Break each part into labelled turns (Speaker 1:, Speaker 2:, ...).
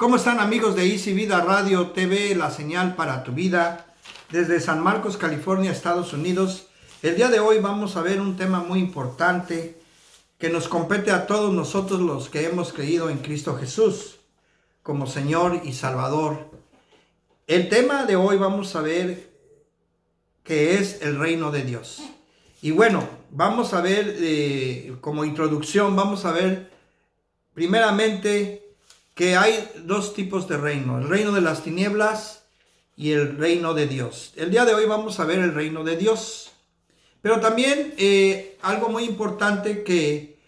Speaker 1: ¿Cómo están, amigos de Easy Vida Radio TV, la señal para tu vida? Desde San Marcos, California, Estados Unidos. El día de hoy vamos a ver un tema muy importante que nos compete a todos nosotros los que hemos creído en Cristo Jesús como Señor y Salvador. El tema de hoy vamos a ver que es el reino de Dios. Y bueno, vamos a ver como introducción, vamos a ver primeramente que hay dos tipos de reino, el reino de las tinieblas y el reino de Dios. El día de hoy vamos a ver el reino de Dios. Pero también algo muy importante que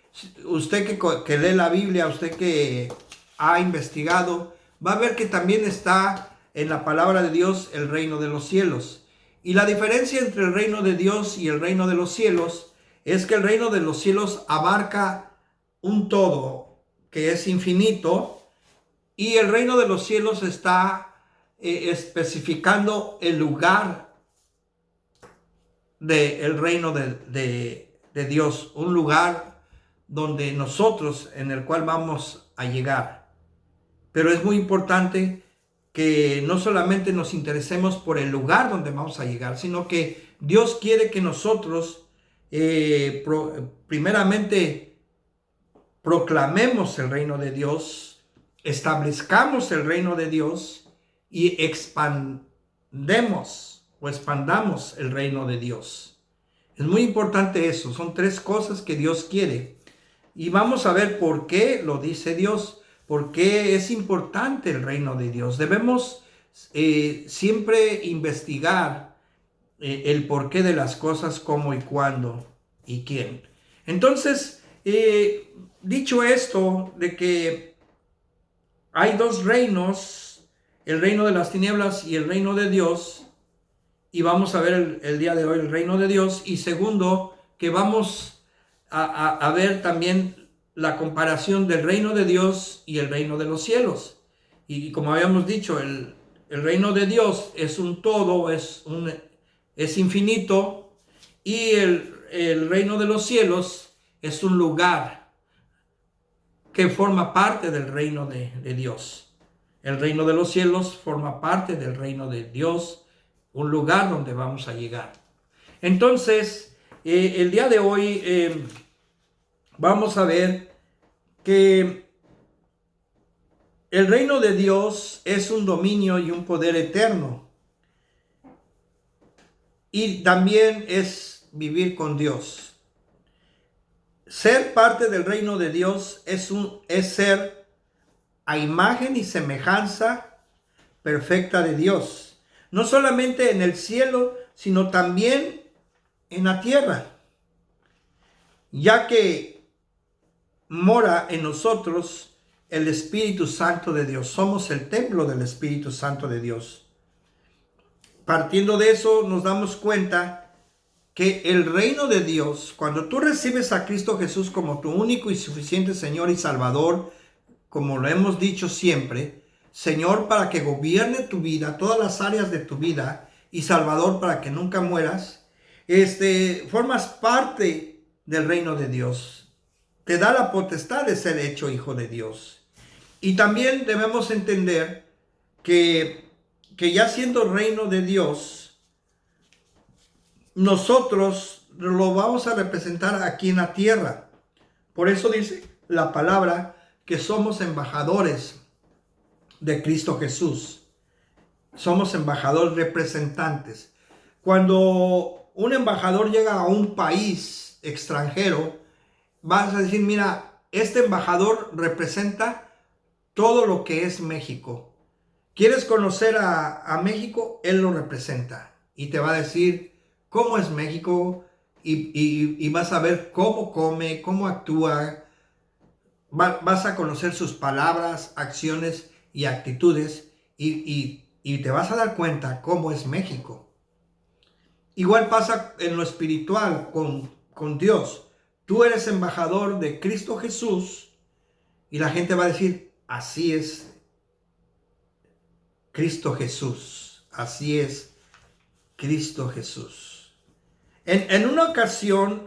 Speaker 1: usted que lee la Biblia, usted que ha investigado, va a ver que también está en la palabra de Dios el reino de los cielos. Y la diferencia entre el reino de Dios y el reino de los cielos es que el reino de los cielos abarca un todo que es infinito, y el reino de los cielos está especificando el lugar del reino de Dios, un lugar donde nosotros, en el cual vamos a llegar. Pero es muy importante que no solamente nos interesemos por el lugar donde vamos a llegar, sino que Dios quiere que nosotros primeramente proclamemos el reino de Dios, establezcamos el reino de Dios y expandamos el reino de Dios. Es muy importante eso, son tres cosas que Dios quiere. Y vamos a ver por qué lo dice Dios, por qué es importante el reino de Dios. Debemos siempre investigar el porqué de las cosas, cómo y cuándo y quién. Entonces, dicho esto de que hay dos reinos, el reino de las tinieblas y el reino de Dios, y vamos a ver el día de hoy el reino de Dios. Y segundo, que vamos a ver también la comparación del reino de Dios y el reino de los cielos. Y como habíamos dicho, el reino de Dios es un todo, es infinito, y el reino de los cielos es un lugar que forma parte del reino de Dios. El reino de los cielos forma parte del reino de Dios, un lugar donde vamos a llegar. Entonces, el día de hoy vamos a ver que el reino de Dios es un dominio y un poder eterno. Y también es vivir con Dios. Ser parte del reino de Dios es ser a imagen y semejanza perfecta de Dios. No solamente en el cielo, sino también en la tierra. Ya que mora en nosotros el Espíritu Santo de Dios. Somos el templo del Espíritu Santo de Dios. Partiendo de eso, nos damos cuenta que el reino de Dios, cuando tú recibes a Cristo Jesús como tu único y suficiente Señor y Salvador, como lo hemos dicho siempre, Señor para que gobierne tu vida, todas las áreas de tu vida, y Salvador para que nunca mueras, formas parte del reino de Dios. Te da la potestad de ser hecho hijo de Dios. Y también debemos entender que ya siendo reino de Dios, nosotros lo vamos a representar aquí en la tierra. Por eso dice la palabra que somos embajadores de Cristo Jesús. Somos embajadores representantes. Cuando un embajador llega a un país extranjero, vas a decir, mira, este embajador representa todo lo que es México. ¿Quieres conocer a México? Él lo representa y te va a decir cómo es México, y vas a ver cómo come, cómo actúa. Vas a conocer sus palabras, acciones y actitudes, y te vas a dar cuenta cómo es México. Igual pasa en lo espiritual con Dios. Tú eres embajador de Cristo Jesús, y la gente va a decir, así es Cristo Jesús, así es Cristo Jesús. En una ocasión,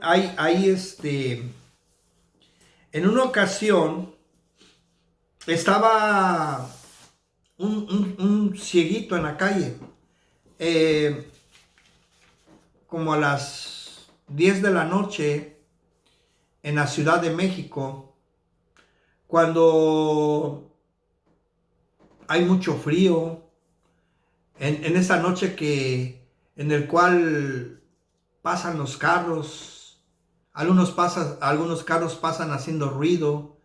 Speaker 1: en una ocasión estaba un cieguito en la calle, como a las 10 de la noche en la Ciudad de México, cuando hay mucho frío, en esa noche en el cual pasan los carros, algunos carros pasan haciendo ruido,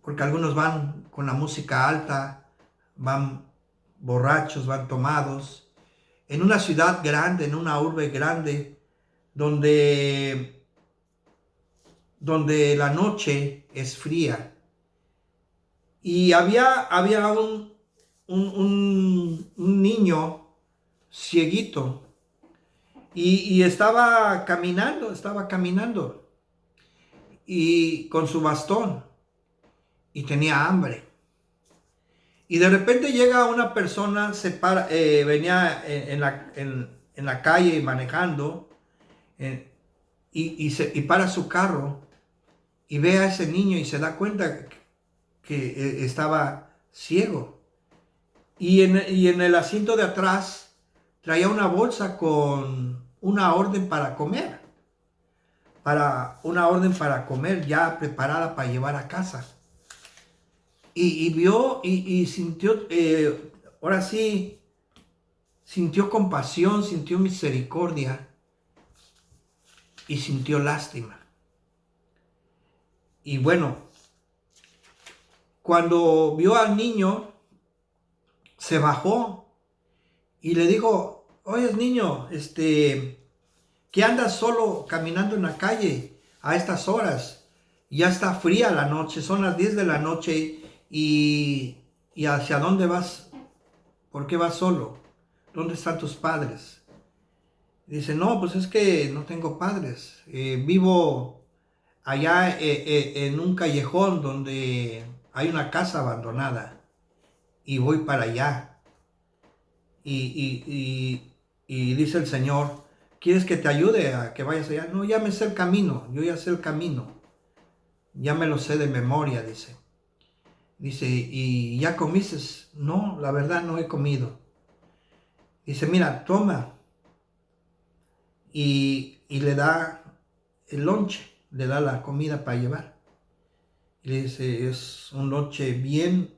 Speaker 1: porque algunos van con la música alta, van borrachos, van tomados, en una ciudad grande, en una urbe grande, donde la noche es fría. Y había un niño cieguito y estaba caminando y con su bastón y tenía hambre. Y de repente llega una persona, venía en la calle manejando y para su carro y ve a ese niño y se da cuenta que estaba ciego. Y en el asiento de atrás traía una bolsa con una orden para comer. Una orden para comer ya preparada para llevar a casa. Y vio y sintió, ahora sí, sintió compasión, sintió misericordia y sintió lástima. Y bueno, cuando vio al niño, se bajó y le dijo: oye, niño, ¿qué andas solo caminando en la calle a estas horas? Ya está fría la noche, son las 10 de la noche y ¿hacia dónde vas? ¿Por qué vas solo? ¿Dónde están tus padres? Dice: no, pues es que no tengo padres. Vivo allá en un callejón donde hay una casa abandonada y voy para allá. Y dice el Señor: ¿quieres que te ayude a que vayas allá? No, ya me sé el camino, yo ya sé el camino. Ya me lo sé de memoria, dice. Dice: ¿y ya comiste? No, la verdad no he comido. Dice: mira, toma. Y le da el lonche, le da la comida para llevar. Y le dice: es un lonche bien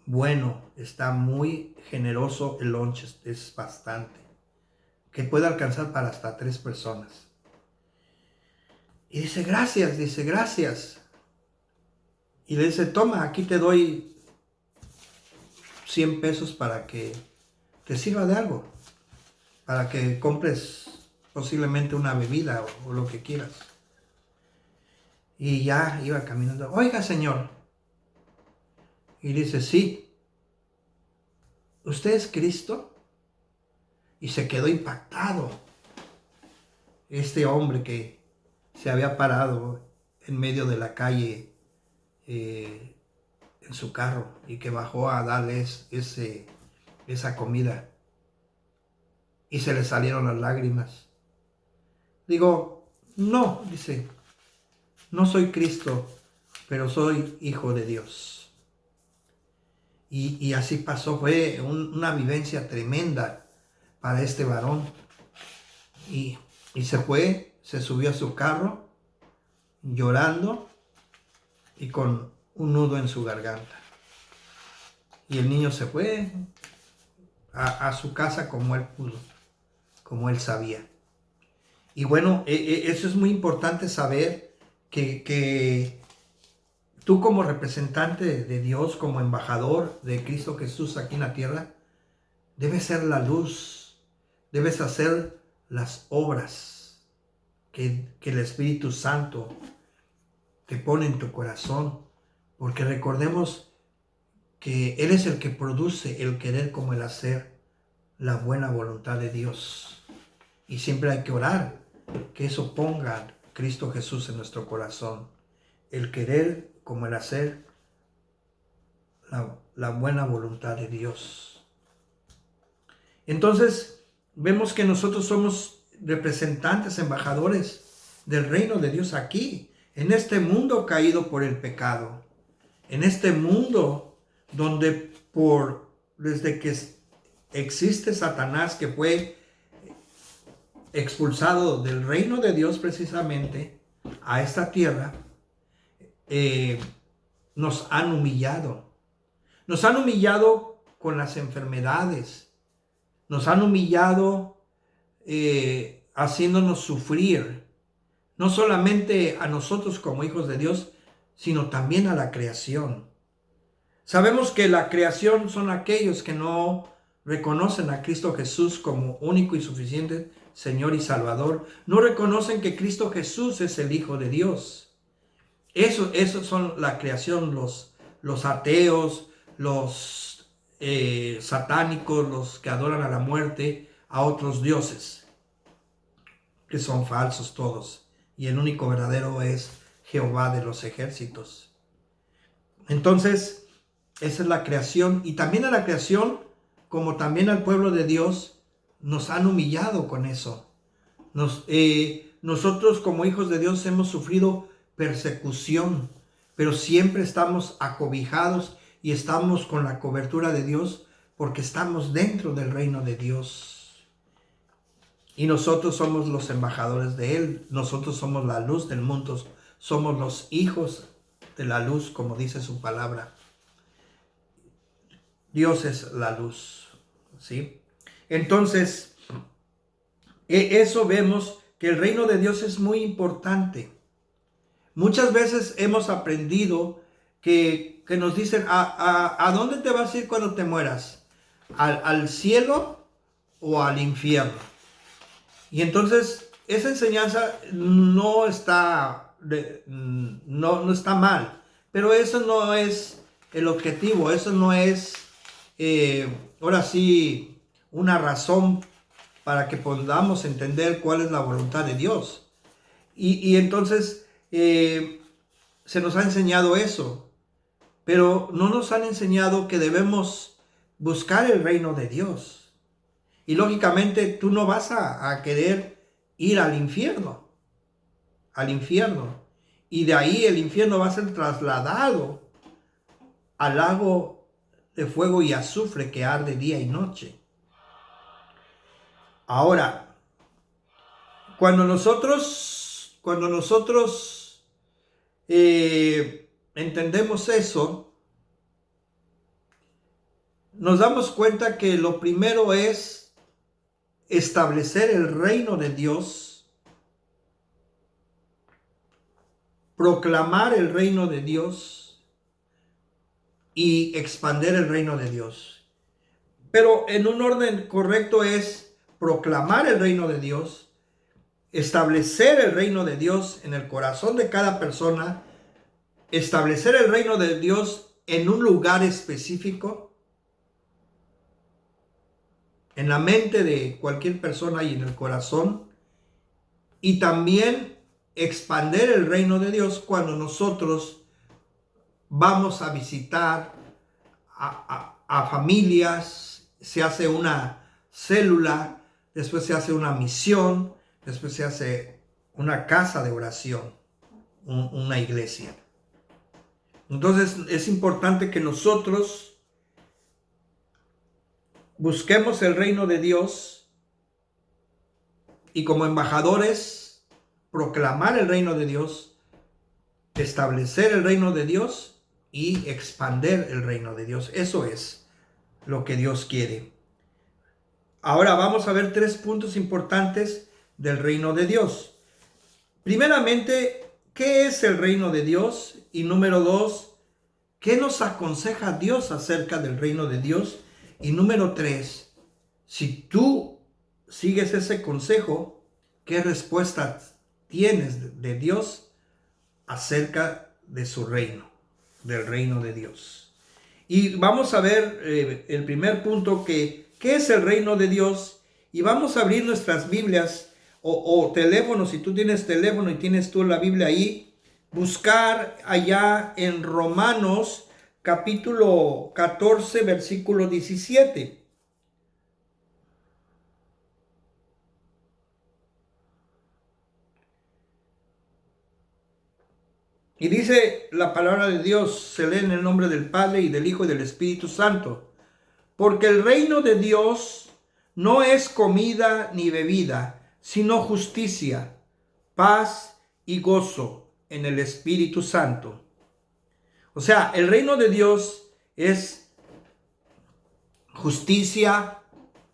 Speaker 1: bueno, está muy generoso el lonche, es bastante, que puede alcanzar para hasta 3 personas. Y dice: gracias. Y le dice: toma, aquí te doy 100 pesos para que te sirva de algo, para que compres posiblemente una bebida o lo que quieras. Y ya iba caminando. Oiga, señor. Y dice: sí. ¿Usted es Cristo? Y se quedó impactado este hombre que se había parado en medio de la calle en su carro y que bajó a darles esa comida. Y se le salieron las lágrimas. Digo: no, dice, no soy Cristo, pero soy hijo de Dios. Y así pasó, fue una vivencia tremenda para este varón. Y se fue, se subió a su carro, llorando y con un nudo en su garganta. Y el niño se fue a su casa como él pudo, como él sabía. Y bueno, eso es muy importante saber que tú como representante de Dios, como embajador de Cristo Jesús aquí en la tierra, debes ser la luz, debes hacer las obras que el Espíritu Santo te pone en tu corazón, porque recordemos que Él es el que produce el querer como el hacer, la buena voluntad de Dios. Y siempre hay que orar que eso ponga Cristo Jesús en nuestro corazón, el querer como el hacer, la buena voluntad de Dios. Entonces, vemos que nosotros somos representantes, embajadores del reino de Dios aquí, en este mundo caído por el pecado, en este mundo donde desde que existe Satanás, que fue expulsado del reino de Dios precisamente a esta tierra, nos han humillado. Nos han humillado con las enfermedades. Nos han humillado haciéndonos sufrir. No solamente a nosotros como hijos de Dios, sino también a la creación. Sabemos que la creación son aquellos que no reconocen a Cristo Jesús como único y suficiente Señor y Salvador. No reconocen que Cristo Jesús es el Hijo de Dios. Esos son la creación, los ateos, los satánicos, los que adoran a la muerte, a otros dioses, que son falsos todos. Y el único verdadero es Jehová de los ejércitos. Entonces, esa es la creación. Y también a la creación, como también al pueblo de Dios, nos han humillado con eso. Nosotros como hijos de Dios hemos sufrido persecución, pero siempre estamos acobijados y estamos con la cobertura de Dios porque estamos dentro del reino de Dios. Y nosotros somos los embajadores de Él. Nosotros somos la luz del mundo. Somos los hijos de la luz, como dice su palabra. Dios es la luz, ¿sí? Entonces, eso vemos que el reino de Dios es muy importante. Muchas veces hemos aprendido que nos dicen, ¿a dónde te vas a ir cuando te mueras? ¿Al cielo o al infierno? Y entonces esa enseñanza no está mal, pero eso no es el objetivo, eso no es ahora sí una razón para que podamos entender cuál es la voluntad de Dios. Y entonces se nos ha enseñado eso, pero no nos han enseñado que debemos buscar el reino de Dios. Y lógicamente tú no vas a querer ir al infierno. Y de ahí el infierno va a ser trasladado al lago de fuego y azufre que arde día y noche. Ahora, cuando nosotros entendemos eso, nos damos cuenta que lo primero es establecer el reino de Dios, proclamar el reino de Dios y expandir el reino de Dios. Pero en un orden correcto es proclamar el reino de Dios, establecer el reino de Dios en el corazón de cada persona, establecer el reino de Dios en un lugar específico, en la mente de cualquier persona y en el corazón, y también expandir el reino de Dios cuando nosotros vamos a visitar a familias, se hace una célula, después se hace una misión, después se hace una casa de oración, una iglesia. Entonces es importante que nosotros busquemos el reino de Dios y como embajadores proclamar el reino de Dios, establecer el reino de Dios y expandir el reino de Dios. Eso es lo que Dios quiere. Ahora vamos a ver 3 puntos importantes del reino de Dios. Primeramente, ¿qué es el reino de Dios? Y número 2, ¿qué nos aconseja Dios acerca del reino de Dios? Y número 3, si tú sigues ese consejo, ¿qué respuesta tienes de Dios acerca de su reino, del reino de Dios? Y vamos a ver el primer punto, ¿qué es el reino de Dios? Y vamos a abrir nuestras Biblias o teléfonos, si tú tienes teléfono y tienes tú la Biblia ahí, buscar allá en Romanos capítulo 14, versículo 17. Y dice la palabra de Dios, se lee en el nombre del Padre y del Hijo y del Espíritu Santo. Porque el reino de Dios no es comida ni bebida, sino justicia, paz y gozo en el Espíritu Santo. O sea, el reino de Dios es justicia,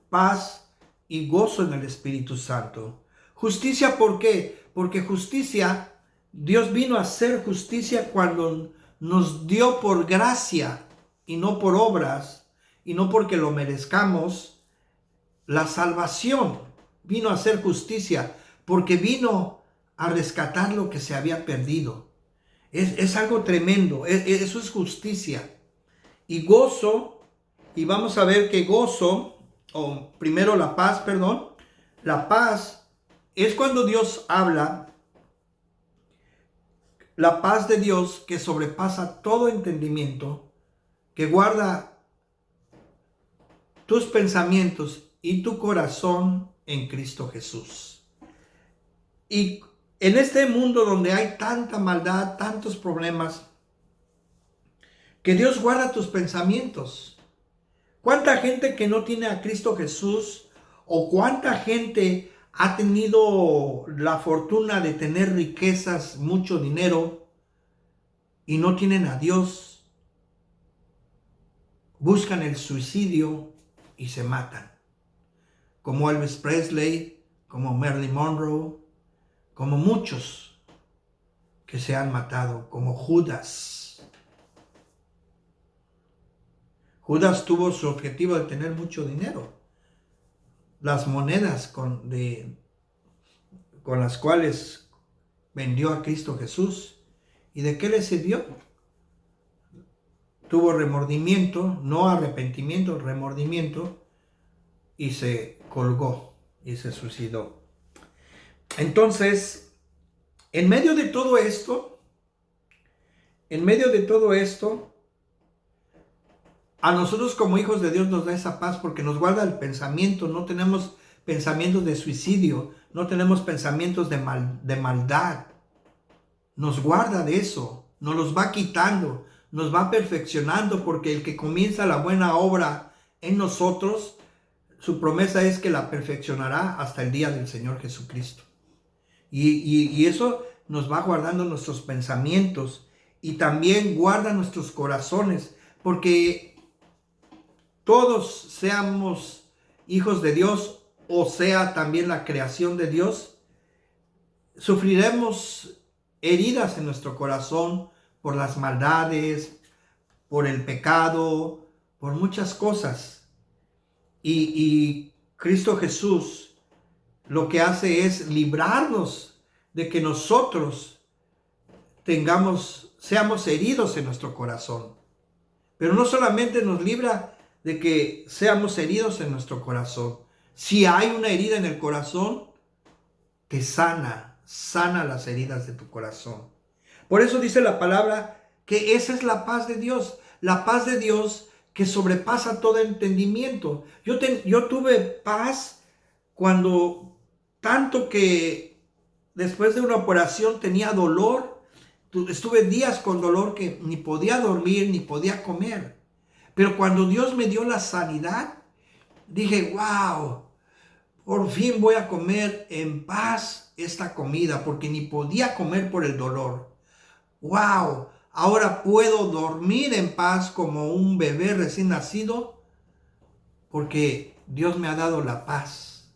Speaker 1: paz y gozo en el Espíritu Santo. Justicia, ¿por qué? Porque justicia, Dios vino a hacer justicia cuando nos dio por gracia y no por obras y no porque lo merezcamos. La salvación vino a hacer justicia porque vino a rescatar lo que se había perdido. Es algo tremendo, eso es justicia. Y gozo, y vamos a ver que gozo, o primero la paz, la paz es cuando Dios habla, la paz de Dios que sobrepasa todo entendimiento, que guarda tus pensamientos y tu corazón en Cristo Jesús. Y en este mundo donde hay tanta maldad, tantos problemas, que Dios guarda tus pensamientos. ¿Cuánta gente que no tiene a Cristo Jesús o cuánta gente ha tenido la fortuna de tener riquezas, mucho dinero y no tienen a Dios? Buscan el suicidio y se matan. Como Elvis Presley, como Marilyn Monroe, como muchos que se han matado, como Judas. Judas tuvo su objetivo de tener mucho dinero. Las monedas con las cuales vendió a Cristo Jesús. ¿Y de qué le sirvió? Tuvo remordimiento, no arrepentimiento, remordimiento, y se colgó y se suicidó. Entonces, en medio de todo esto, a nosotros como hijos de Dios nos da esa paz porque nos guarda el pensamiento. No tenemos pensamientos de suicidio, no tenemos pensamientos de maldad. Nos guarda de eso, nos los va quitando, nos va perfeccionando, porque el que comienza la buena obra en nosotros, su promesa es que la perfeccionará hasta el día del Señor Jesucristo. Y eso nos va guardando nuestros pensamientos y también guarda nuestros corazones, porque todos seamos hijos de Dios o sea también la creación de Dios, sufriremos heridas en nuestro corazón por las maldades, por el pecado, por muchas cosas. Y Cristo Jesús lo que hace es librarnos de que nosotros seamos heridos en nuestro corazón. Pero no solamente nos libra de que seamos heridos en nuestro corazón. Si hay una herida en el corazón, te sana las heridas de tu corazón. Por eso dice la palabra que esa es la paz de Dios que sobrepasa todo entendimiento. Yo tuve paz cuando tanto que después de una operación tenía dolor. Estuve días con dolor que ni podía dormir, ni podía comer. Pero cuando Dios me dio la sanidad, dije, wow, por fin voy a comer en paz esta comida, porque ni podía comer por el dolor. Wow, ahora puedo dormir en paz como un bebé recién nacido, porque Dios me ha dado la paz.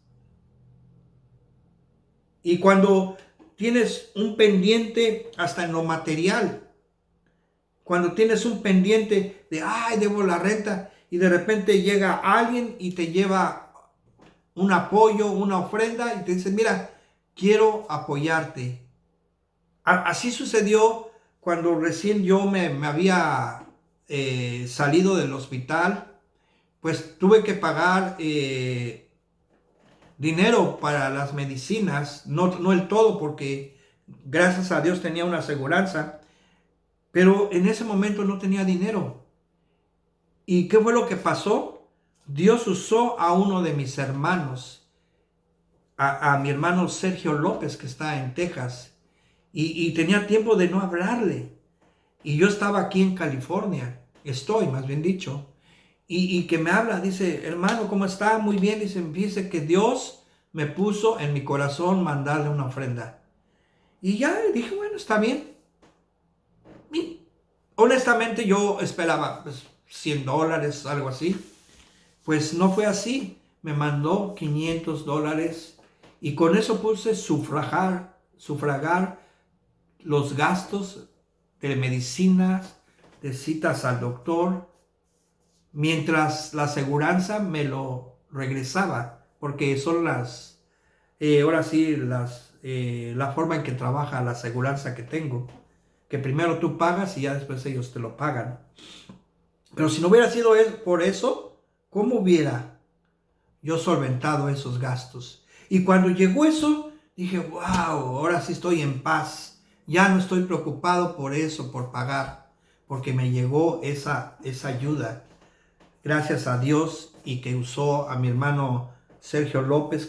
Speaker 1: Y cuando tienes un pendiente hasta en lo material, cuando tienes un pendiente de, debo la renta, y de repente llega alguien y te lleva un apoyo, una ofrenda, y te dice, mira, quiero apoyarte. Así sucedió cuando recién yo me había salido del hospital, pues tuve que pagar dinero para las medicinas, no el todo, porque gracias a Dios tenía una aseguranza, pero en ese momento no tenía dinero. ¿Y qué fue lo que pasó? Dios usó a uno de mis hermanos, a mi hermano Sergio López, que está en Texas, y tenía tiempo de no hablarle. Y yo estaba aquí en California, estoy más bien dicho, y que me habla, dice, hermano, ¿cómo está? Muy bien, dice que Dios me puso en mi corazón mandarle una ofrenda. Y ya dije, bueno, está bien. Y honestamente yo esperaba pues, $100, algo así. Pues no fue así. Me mandó $500 y con eso puse sufragar los gastos de medicinas, de citas al doctor, mientras la aseguranza me lo regresaba, porque son ahora sí, la forma en que trabaja la aseguranza que tengo, que primero tú pagas y ya después ellos te lo pagan. Pero si no hubiera sido por eso, ¿cómo hubiera yo solventado esos gastos? Y cuando llegó eso, dije, wow, ahora sí estoy en paz. Ya no estoy preocupado por eso, por pagar, porque me llegó esa ayuda. Gracias a Dios y que usó a mi hermano Sergio López,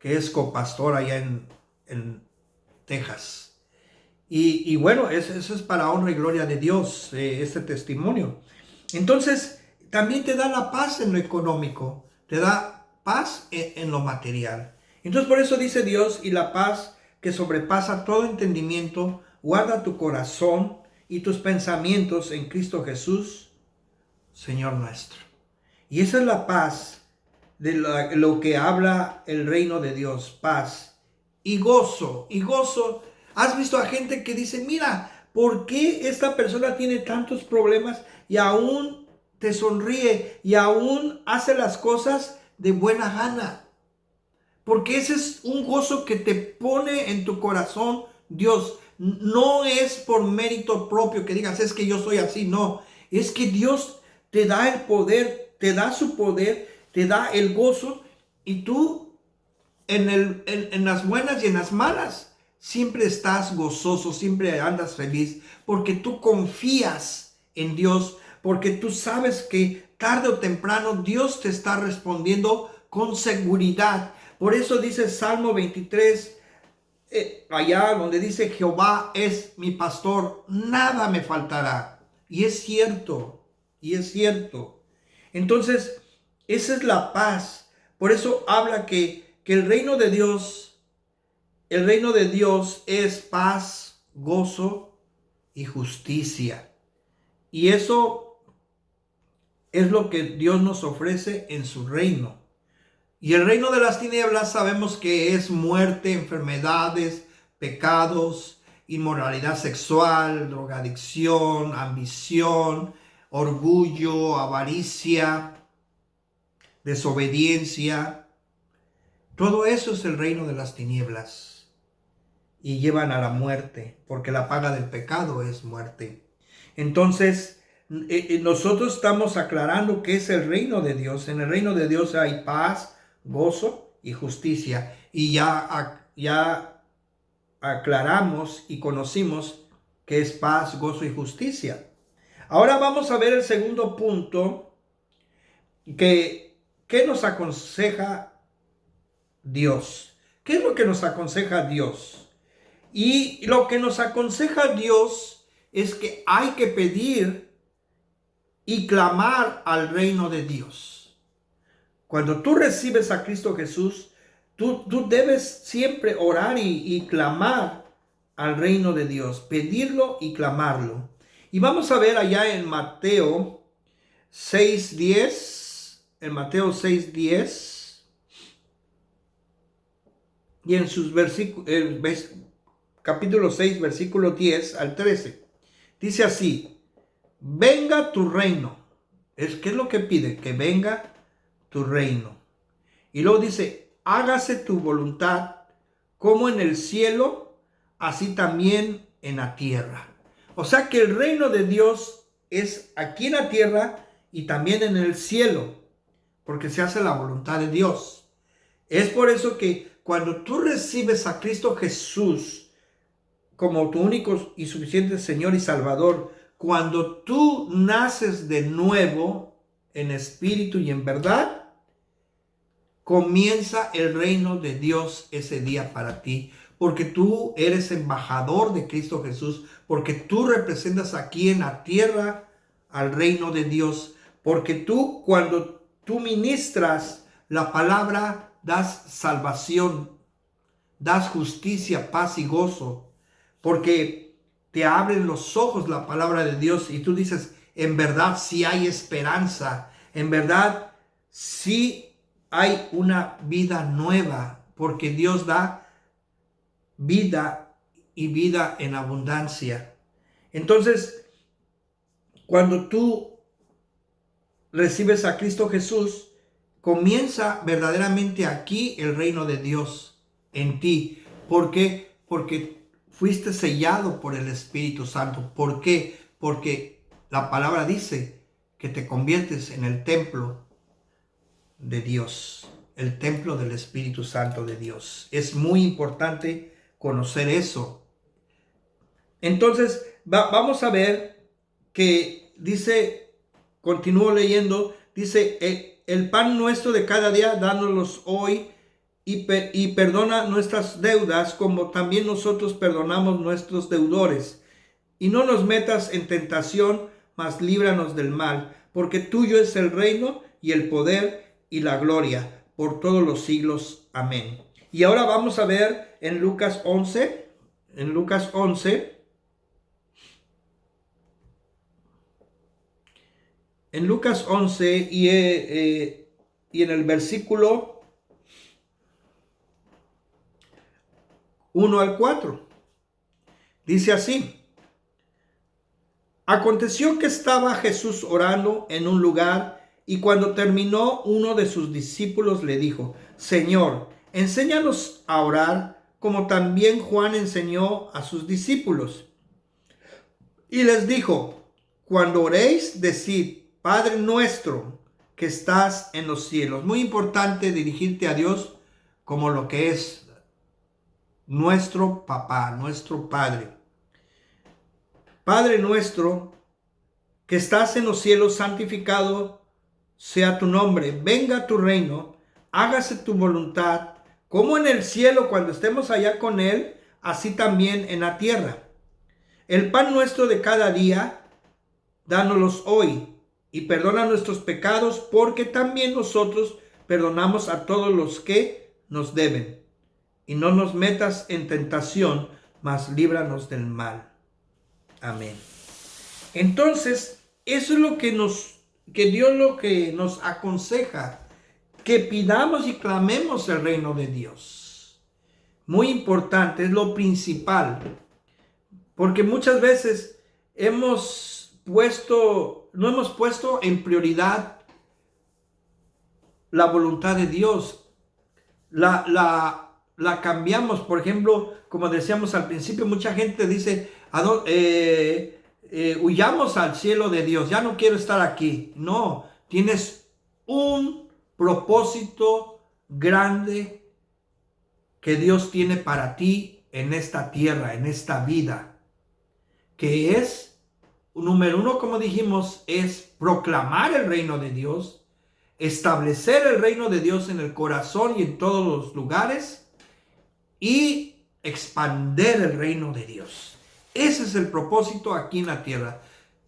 Speaker 1: que es copastor allá en Texas. Y bueno, eso es para honra y gloria de Dios, este testimonio. Entonces, también te da la paz en lo económico, te da paz en lo material. Entonces, por eso dice Dios, y la paz que sobrepasa todo entendimiento, guarda tu corazón y tus pensamientos en Cristo Jesús, Señor nuestro. Y esa es la paz de lo que habla el reino de Dios, paz y gozo, y gozo. ¿Has visto a gente que dice, mira, ¿por qué esta persona tiene tantos problemas y aún te sonríe y aún hace las cosas de buena gana? Porque ese es un gozo que te pone en tu corazón Dios. No es por mérito propio que digas, es que yo soy así, no. Es que Dios te da el poder, te da su poder, te da el gozo y tú en las buenas y en las malas siempre estás gozoso, siempre andas feliz, porque tú confías en Dios, porque tú sabes que tarde o temprano Dios te está respondiendo con seguridad. Por eso dice Salmo 23, allá donde dice, Jehová es mi pastor, nada me faltará. Y es cierto, y es cierto. Entonces, esa es la paz. Por eso habla que el reino de Dios es paz, gozo y justicia. Y eso es lo que Dios nos ofrece en su reino. Y el reino de las tinieblas sabemos que es muerte, enfermedades, pecados, inmoralidad sexual, drogadicción, ambición, orgullo, avaricia, desobediencia. Todo eso es el reino de las tinieblas y llevan a la muerte, porque la paga del pecado es muerte. Entonces, nosotros estamos aclarando que es el reino de Dios. En el reino de Dios hay paz, gozo y justicia. Y ya aclaramos y conocimos que es paz, gozo y justicia. Ahora vamos a ver el segundo punto, ¿qué nos aconseja Dios? ¿Qué es lo que nos aconseja Dios? Y lo que nos aconseja Dios es que hay que pedir y clamar al reino de Dios. Cuando tú recibes a Cristo Jesús, tú debes siempre orar y clamar al reino de Dios, pedirlo y clamarlo. Y vamos a ver allá en Mateo 6:10, y en sus versículos, capítulo 6, versículo 10 al 13. Dice así, venga tu reino. ¿Qué es lo que pide? Que venga tu reino. Y luego dice, hágase tu voluntad como en el cielo, así también en la tierra. O sea que el reino de Dios es aquí en la tierra y también en el cielo, porque se hace la voluntad de Dios. Es por eso que cuando tú recibes a Cristo Jesús como tu único y suficiente Señor y Salvador, cuando tú naces de nuevo en espíritu y en verdad, comienza el reino de Dios ese día para ti, porque tú eres embajador de Cristo Jesús, porque tú representas aquí en la tierra al reino de Dios, porque tú, cuando tú ministras la palabra, das salvación, das justicia, paz y gozo, porque te abren los ojos la palabra de Dios y tú dices, en verdad sí hay esperanza, en verdad sí hay una vida nueva, porque Dios da vida y vida en abundancia. Entonces, cuando tú recibes a Cristo Jesús, comienza verdaderamente aquí el reino de Dios en ti. ¿Por qué? Porque fuiste sellado por el Espíritu Santo. ¿Por qué? Porque la palabra dice que te conviertes en el templo de Dios, el templo del Espíritu Santo de Dios. Es muy importante conocer eso. Entonces, vamos a ver que dice, continúo leyendo, dice, el pan nuestro de cada día, dánoslos hoy, y perdona nuestras deudas, como también nosotros perdonamos nuestros deudores. Y no nos metas en tentación, mas líbranos del mal, porque tuyo es el reino y el poder y la gloria por todos los siglos. Amén. Y ahora vamos a ver en Lucas 11, en Lucas 11, y en el versículo 1 al 4, dice así: aconteció que estaba Jesús orando en un lugar, y cuando terminó, uno de sus discípulos le dijo: Señor, enséñanos a orar, como también Juan enseñó a sus discípulos. Y les dijo: cuando oréis, decid: Padre nuestro que estás en los cielos. Muy importante dirigirte a Dios como lo que es nuestro papá, nuestro Padre. Padre nuestro que estás en los cielos, santificado sea tu nombre. Venga tu reino, hágase tu voluntad, como en el cielo cuando estemos allá con Él, así también en la tierra. El pan nuestro de cada día, dánoslos hoy, y perdona nuestros pecados, porque también nosotros perdonamos a todos los que nos deben. Y no nos metas en tentación, mas líbranos del mal. Amén. Entonces, eso es lo que Dios lo que nos aconseja, que pidamos y clamemos el reino de Dios. Muy importante, es lo principal, porque muchas veces no hemos puesto en prioridad la voluntad de Dios. La cambiamos. Por ejemplo, como decíamos al principio, mucha gente dice, huyamos al cielo de Dios, ya no quiero estar aquí. No, tienes un propósito grande que Dios tiene para ti en esta tierra, en esta vida, que es, número uno, como dijimos, es proclamar el reino de Dios, establecer el reino de Dios en el corazón y en todos los lugares, y expander el reino de Dios. Ese es el propósito aquí en la tierra.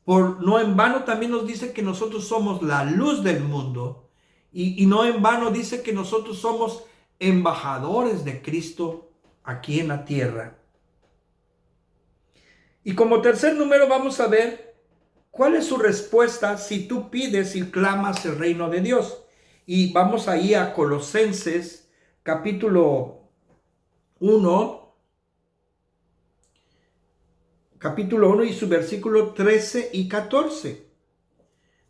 Speaker 1: No en vano también nos dice que nosotros somos la luz del mundo, y no en vano dice que nosotros somos embajadores de Cristo aquí en la tierra. Y como tercer número vamos a ver cuál es su respuesta si tú pides y clamas el reino de Dios. Y vamos ahí a Colosenses capítulo 1 y su versículo 13 y 14.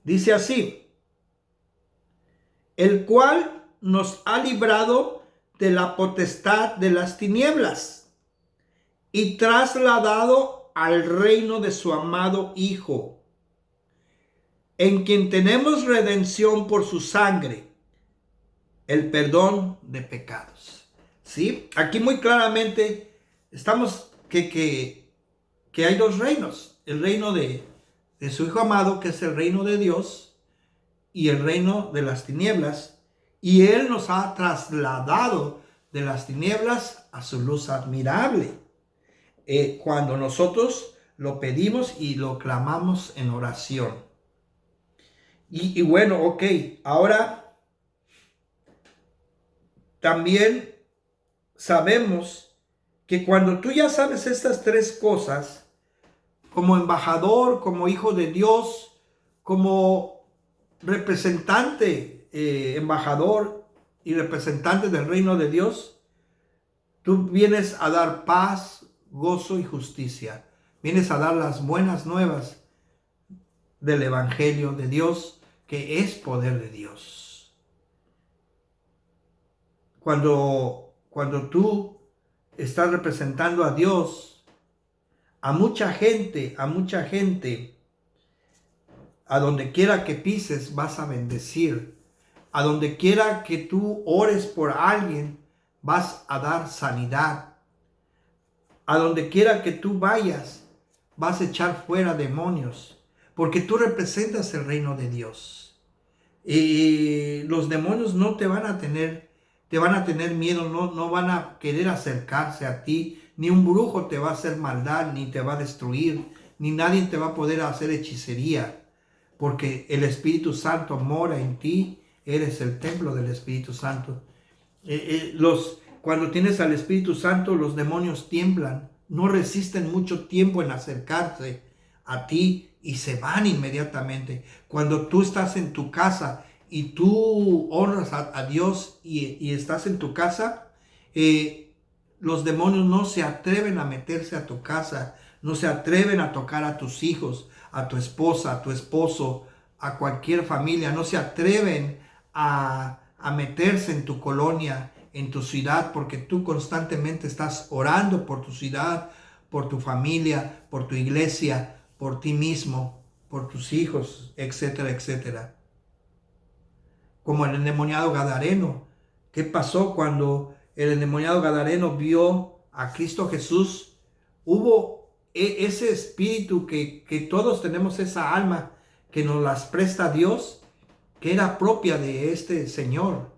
Speaker 1: Dice así: el cual nos ha librado de la potestad de las tinieblas y trasladado al reino de su amado Hijo, en quien tenemos redención por su sangre, el perdón de pecados. ¿Sí? Aquí muy claramente estamos que hay dos reinos: el reino de su Hijo amado, que es el reino de Dios, y el reino de las tinieblas. Y Él nos ha trasladado de las tinieblas a su luz admirable. Cuando nosotros lo pedimos y lo clamamos en oración. Y bueno, ok, ahora también sabemos que cuando tú ya sabes estas tres cosas, como embajador, como hijo de Dios, como representante, embajador y representante del reino de Dios, tú vienes a dar paz, gozo y justicia. Vienes a dar las buenas nuevas del Evangelio de Dios, que es poder de Dios. Cuando tú estás representando a Dios, a mucha gente, a donde quiera que pises vas a bendecir. A donde quiera que tú ores por alguien, vas a dar sanidad. A donde quiera que tú vayas, vas a echar fuera demonios, porque tú representas el reino de Dios. Y los demonios no te van a tener miedo, no van a querer acercarse a ti, ni un brujo te va a hacer maldad, ni te va a destruir, ni nadie te va a poder hacer hechicería, porque el Espíritu Santo mora en ti, eres el templo del Espíritu Santo. Cuando tienes al Espíritu Santo, los demonios tiemblan, no resisten mucho tiempo en acercarse a ti y se van inmediatamente. Cuando tú estás en tu casa y tú honras a Dios y estás en tu casa, los demonios no se atreven a meterse a tu casa, no se atreven a tocar a tus hijos, a tu esposa, a tu esposo, a cualquier familia, no se atreven a meterse en tu colonia, en tu ciudad, porque tú constantemente estás orando por tu ciudad, por tu familia, por tu iglesia, por ti mismo, por tus hijos, etcétera, etcétera. Como el endemoniado gadareno. ¿Qué pasó cuando el endemoniado gadareno vio a Cristo Jesús? Hubo ese espíritu que todos tenemos, esa alma que nos las presta Dios, que era propia de este Señor.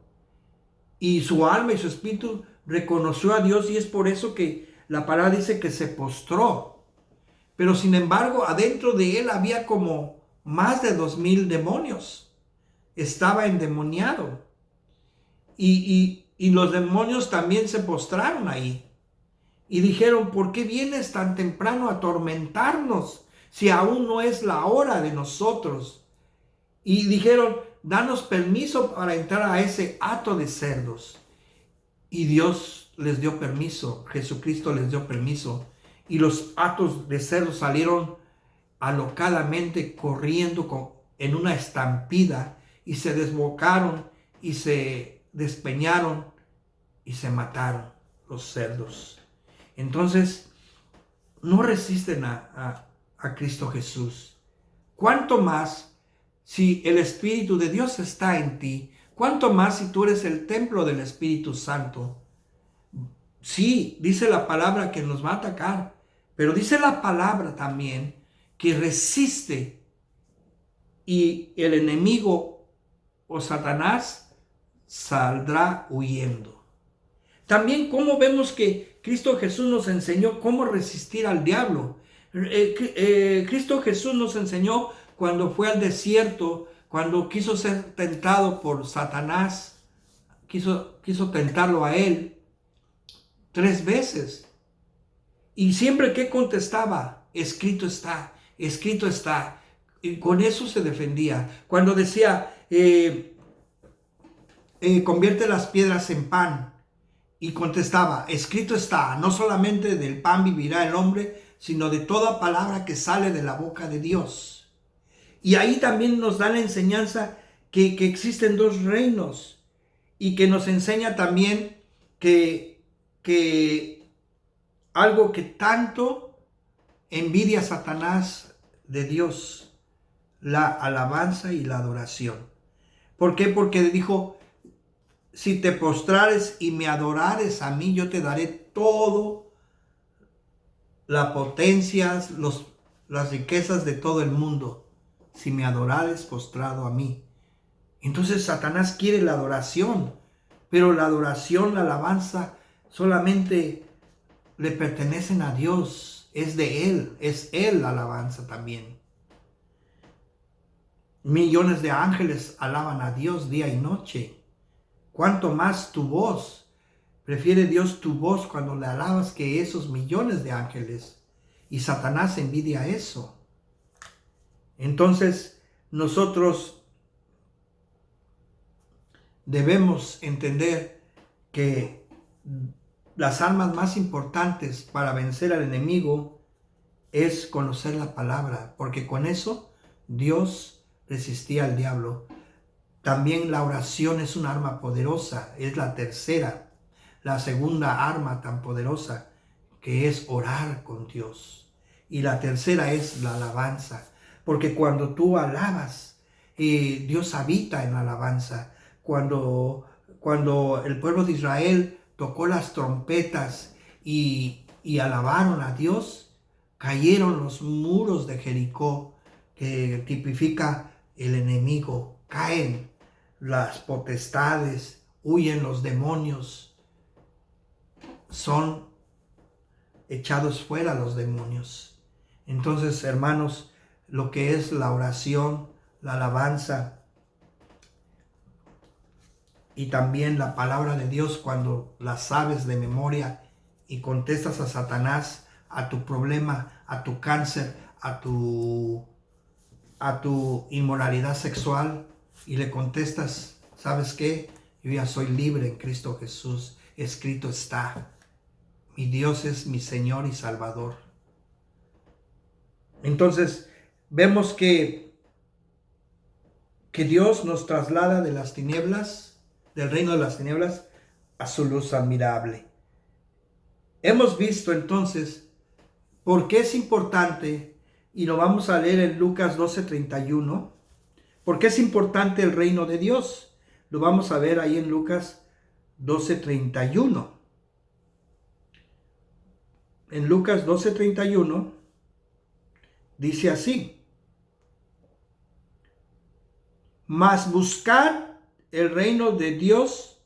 Speaker 1: Y su alma y su espíritu reconoció a Dios, y es por eso que la palabra dice que se postró. Pero sin embargo, adentro de él había como más de 2000 demonios. Estaba endemoniado. Y los demonios también se postraron ahí. Y dijeron, ¿por qué vienes tan temprano a atormentarnos si aún no es la hora de nosotros? Y dijeron, danos permiso para entrar a ese hato de cerdos. Y Dios les dio permiso, Jesucristo les dio permiso. Y los hatos de cerdos salieron alocadamente corriendo en una estampida y se desbocaron y se despeñaron y se mataron los cerdos. Entonces, no resisten a Cristo Jesús. ¿Cuánto más si el Espíritu de Dios está en ti? ¿Cuánto más si tú eres el templo del Espíritu Santo? Sí, dice la palabra que nos va a atacar, pero dice la palabra también que resiste y el enemigo o Satanás saldrá huyendo. También cómo vemos que Cristo Jesús nos enseñó cómo resistir al diablo. Cristo Jesús nos enseñó cuando fue al desierto, cuando quiso ser tentado por Satanás, quiso tentarlo a él 3 veces. Y siempre que contestaba, escrito está, escrito está. Y con eso se defendía. Cuando decía, convierte las piedras en pan. Y contestaba, escrito está, no solamente del pan vivirá el hombre, sino de toda palabra que sale de la boca de Dios. Y ahí también nos da la enseñanza que existen 2 reinos. Y que nos enseña también que algo que tanto envidia Satanás de Dios, la alabanza y la adoración. ¿Por qué? Porque dijo, si te postrares y me adorares a mí, yo te daré todo, las potencias, las riquezas de todo el mundo, si me adorares postrado a mí. Entonces Satanás quiere la adoración, pero la adoración, la alabanza, solamente le pertenecen a Dios. Es de Él, es Él la alabanza también. Millones de ángeles alaban a Dios día y noche. ¿Cuánto más tu voz? Prefiere Dios tu voz cuando le alabas que esos millones de ángeles. Y Satanás envidia eso. Entonces, nosotros debemos entender que las armas más importantes para vencer al enemigo es conocer la palabra, porque con eso Dios resistía al diablo. También la oración es un arma poderosa, es la tercera. La segunda arma tan poderosa que es orar con Dios. Y la tercera es la alabanza, porque cuando tú alabas, Dios habita en la alabanza. Cuando el pueblo de Israel tocó las trompetas y alabaron a Dios, cayeron los muros de Jericó, que tipifica el enemigo. Caen las potestades, huyen los demonios, son echados fuera los demonios. Entonces, hermanos, lo que es la oración, la alabanza y también la palabra de Dios, cuando la sabes de memoria y contestas a Satanás, a tu problema, a tu cáncer, a tu inmoralidad sexual, y le contestas, ¿sabes qué? Yo ya soy libre en Cristo Jesús. Escrito está. Mi Dios es mi Señor y Salvador. Entonces, vemos que Dios nos traslada de las tinieblas, del reino de las tinieblas, a su luz admirable. Hemos visto entonces por qué es importante, y lo vamos a leer en Lucas 12:31, por qué es importante el reino de Dios. Lo vamos a ver ahí en Lucas 12:31. En Lucas 12:31 dice así: mas buscad el reino de Dios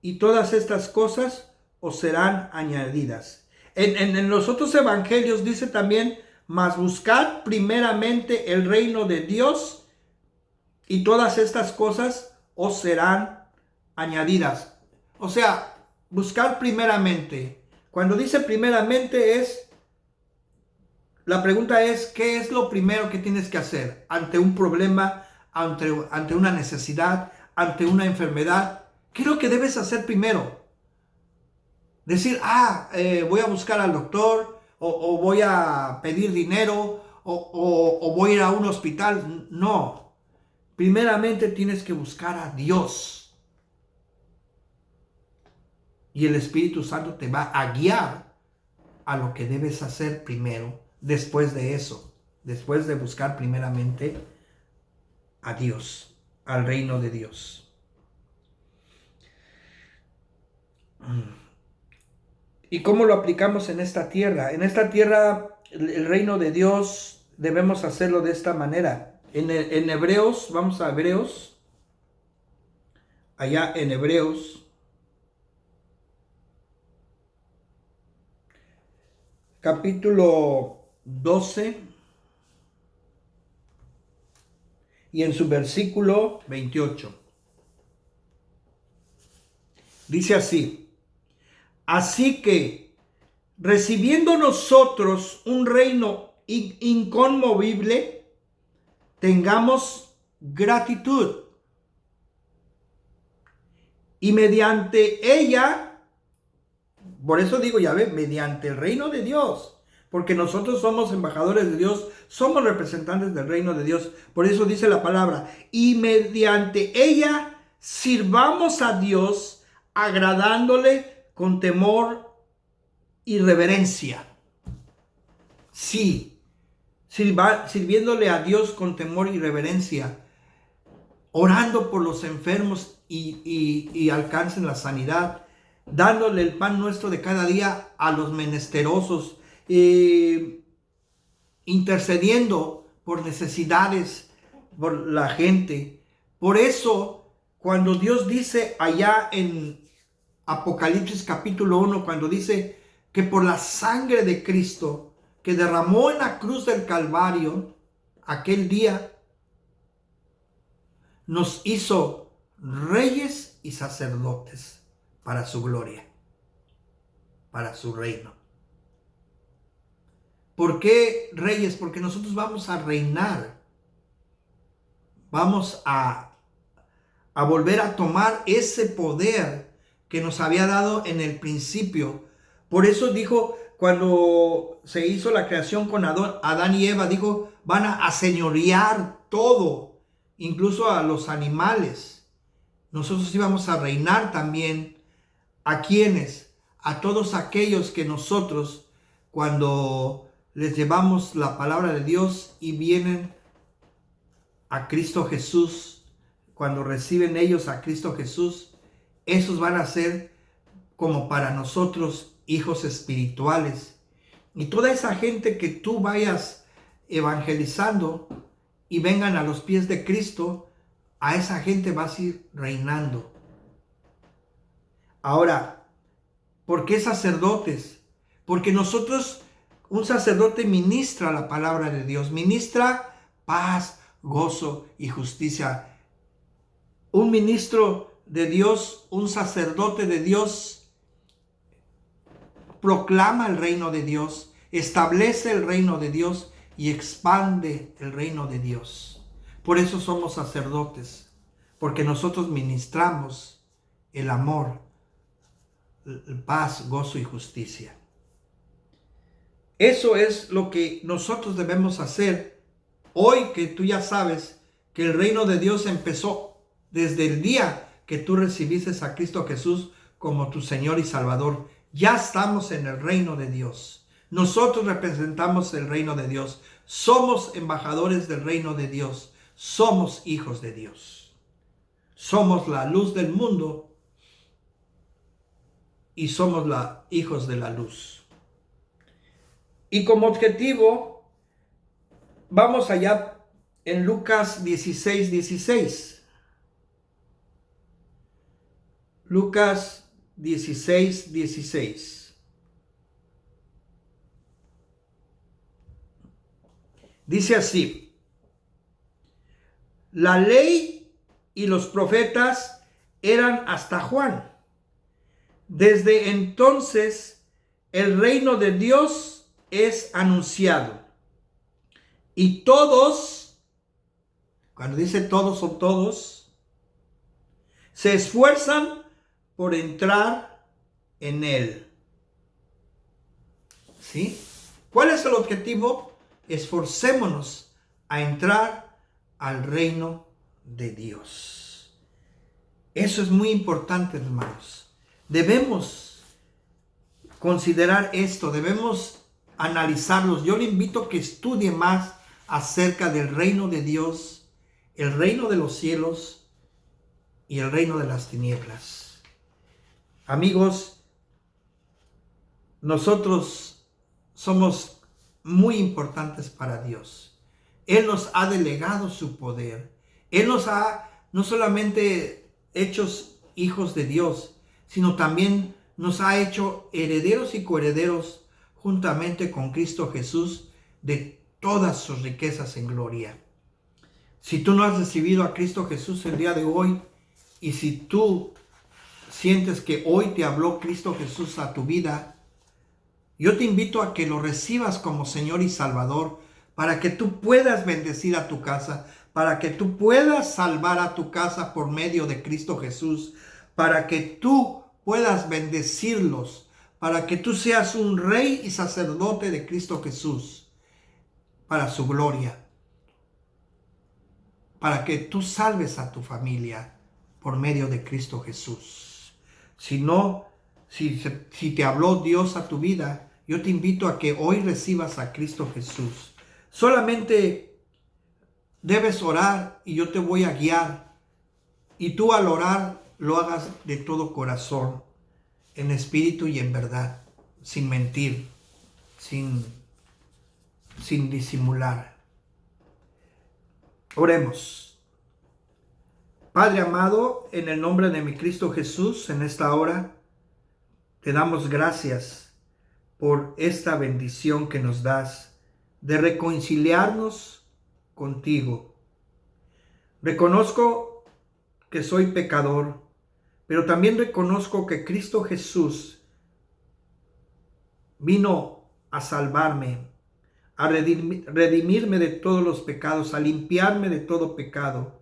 Speaker 1: y todas estas cosas os serán añadidas. En los otros evangelios dice también: mas buscad primeramente el reino de Dios y todas estas cosas os serán añadidas. O sea, buscar primeramente. Cuando dice primeramente la pregunta es, ¿qué es lo primero que tienes que hacer ante un problema, ante una necesidad, ante una enfermedad? ¿Qué es lo que debes hacer primero? Decir, voy a buscar al doctor, o voy a pedir dinero, o voy a ir a un hospital. No. Primeramente tienes que buscar a Dios. Y el Espíritu Santo te va a guiar a lo que debes hacer primero, después de eso. Después de buscar primeramente a Dios, al reino de Dios. ¿Y cómo lo aplicamos en esta tierra? En esta tierra, el reino de Dios, debemos hacerlo de esta manera. En Hebreos, vamos a Hebreos, allá en Hebreos, capítulo 12, y en su versículo 28. Dice así: así que, recibiendo nosotros un reino inconmovible, tengamos gratitud, y mediante ella, por eso digo, ya ve, mediante el reino de Dios, porque nosotros somos embajadores de Dios, somos representantes del reino de Dios. Por eso dice la palabra, y mediante ella sirvamos a Dios, agradándole con temor y reverencia. Sí, sirviéndole a Dios con temor y reverencia, orando por los enfermos y alcancen la sanidad, dándole el pan nuestro de cada día a los menesterosos, intercediendo por necesidades, por la gente. Por eso cuando Dios dice allá en Apocalipsis capítulo 1, cuando dice que por la sangre de Cristo que derramó en la cruz del Calvario, aquel día nos hizo reyes y sacerdotes para su gloria, para su reino. ¿Por qué reyes? Porque nosotros vamos a reinar. Vamos a volver a tomar ese poder que nos había dado en el principio. Por eso dijo, cuando se hizo la creación con Adán y Eva, dijo, van a señorear todo, incluso a los animales. Nosotros íbamos a reinar también. ¿A quiénes? A todos aquellos que nosotros, cuando les llevamos la palabra de Dios y vienen a Cristo Jesús, cuando reciben ellos a Cristo Jesús, esos van a ser como para nosotros hijos espirituales. Y toda esa gente que tú vayas evangelizando y vengan a los pies de Cristo, a esa gente vas a ir reinando. Ahora, ¿por qué sacerdotes? Porque nosotros, un sacerdote ministra la palabra de Dios, ministra paz, gozo y justicia. Un ministro de Dios, un sacerdote de Dios, proclama el reino de Dios, establece el reino de Dios y expande el reino de Dios. Por eso somos sacerdotes, porque nosotros ministramos el amor, paz, gozo y justicia. Eso es lo que nosotros debemos hacer hoy, que tú ya sabes que el reino de Dios empezó desde el día que tú recibiste a Cristo Jesús como tu Señor y Salvador. Ya estamos en el reino de Dios. Nosotros representamos el reino de Dios. Somos embajadores del reino de Dios. Somos hijos de Dios. Somos la luz del mundo y somos hijos de la luz. Y como objetivo, vamos allá en Lucas 16:16. Lucas 16:16. Dice así: la ley y los profetas eran hasta Juan. Desde entonces el reino de Dios es anunciado. Y todos, cuando dice todos, son todos, se esfuerzan por entrar en él. ¿Sí? ¿Cuál es el objetivo? Esforcémonos a entrar al reino de Dios. Eso es muy importante, hermanos. Debemos considerar esto, debemos analizarlos. Yo le invito a que estudie más acerca del reino de Dios, el reino de los cielos y el reino de las tinieblas. Amigos, nosotros somos muy importantes para Dios. Él nos ha delegado su poder. Él nos ha no solamente hechos hijos de Dios, sino también nos ha hecho herederos y coherederos juntamente con Cristo Jesús de todas sus riquezas en gloria. Si tú no has recibido a Cristo Jesús el día de hoy, y si tú sientes que hoy te habló Cristo Jesús a tu vida, yo te invito a que lo recibas como Señor y Salvador, para que tú puedas bendecir a tu casa, para que tú puedas salvar a tu casa por medio de Cristo Jesús, para que tú puedas bendecirlos, para que tú seas un rey y sacerdote de Cristo Jesús, para su gloria, para que tú salves a tu familia por medio de Cristo Jesús. Si te habló Dios a tu vida, yo te invito a que hoy recibas a Cristo Jesús. Solamente debes orar y yo te voy a guiar. Y tú al orar lo hagas de todo corazón, en espíritu y en verdad, sin mentir, sin disimular. Oremos. Padre amado, en el nombre de mi Cristo Jesús, en esta hora, te damos gracias por esta bendición que nos das de reconciliarnos contigo. Reconozco que soy pecador, pero también reconozco que Cristo Jesús vino a salvarme, a redimirme de todos los pecados, a limpiarme de todo pecado.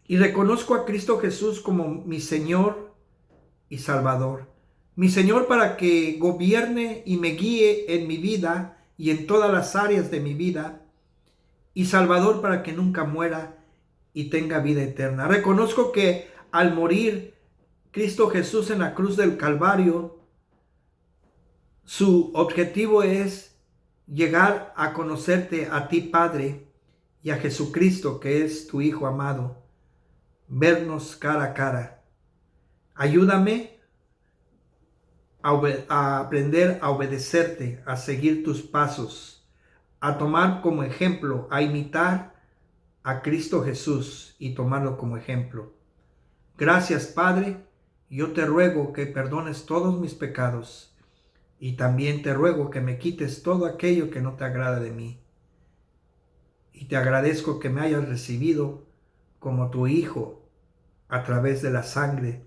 Speaker 1: Y reconozco a Cristo Jesús como mi Señor y Salvador. Mi Señor para que gobierne y me guíe en mi vida y en todas las áreas de mi vida. Y Salvador para que nunca muera y tenga vida eterna. Reconozco que al morir Cristo Jesús en la cruz del Calvario, su objetivo es llegar a conocerte a ti, Padre, y a Jesucristo, que es tu Hijo amado. Vernos cara a cara. Ayúdame a aprender a obedecerte, a seguir tus pasos, a tomar como ejemplo, a imitar a Cristo Jesús y tomarlo como ejemplo. Gracias, Padre. Yo te ruego que perdones todos mis pecados y también te ruego que me quites todo aquello que no te agrada de mí. Y te agradezco que me hayas recibido como tu Hijo a través de la sangre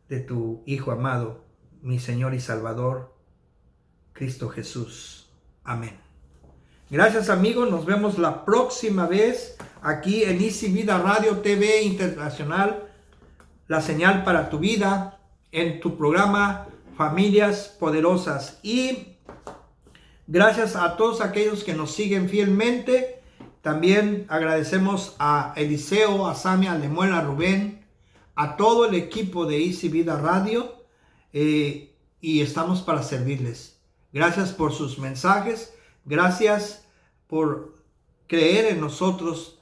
Speaker 1: de tu Hijo amado, mi Señor y Salvador, Cristo Jesús. Amén. Gracias, amigos. Nos vemos la próxima vez aquí en Easy Vida Radio TV Internacional, la señal para tu vida, en tu programa Familias Poderosas. Y gracias a todos aquellos que nos siguen fielmente. También agradecemos a Eliseo, a Samia, a Lemuel, a Rubén, a todo el equipo de Easy Vida Radio, y estamos para servirles. Gracias por sus mensajes, gracias por creer en nosotros,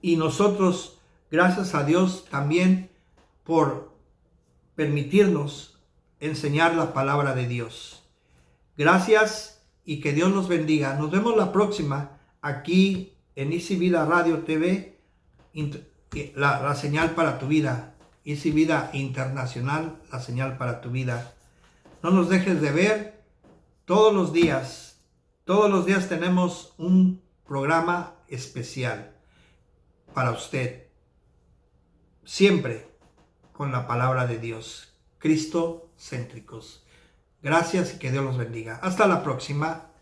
Speaker 1: y nosotros, gracias a Dios también por permitirnos enseñar la palabra de Dios. Gracias y que Dios los bendiga. Nos vemos la próxima aquí en Easy Vida Radio TV, la señal para tu vida. Easy Vida Internacional, la señal para tu vida. No nos dejes de ver todos los días. Todos los días tenemos un programa especial para usted. Siempre con la palabra de Dios. Cristo céntricos. Gracias y que Dios los bendiga. Hasta la próxima.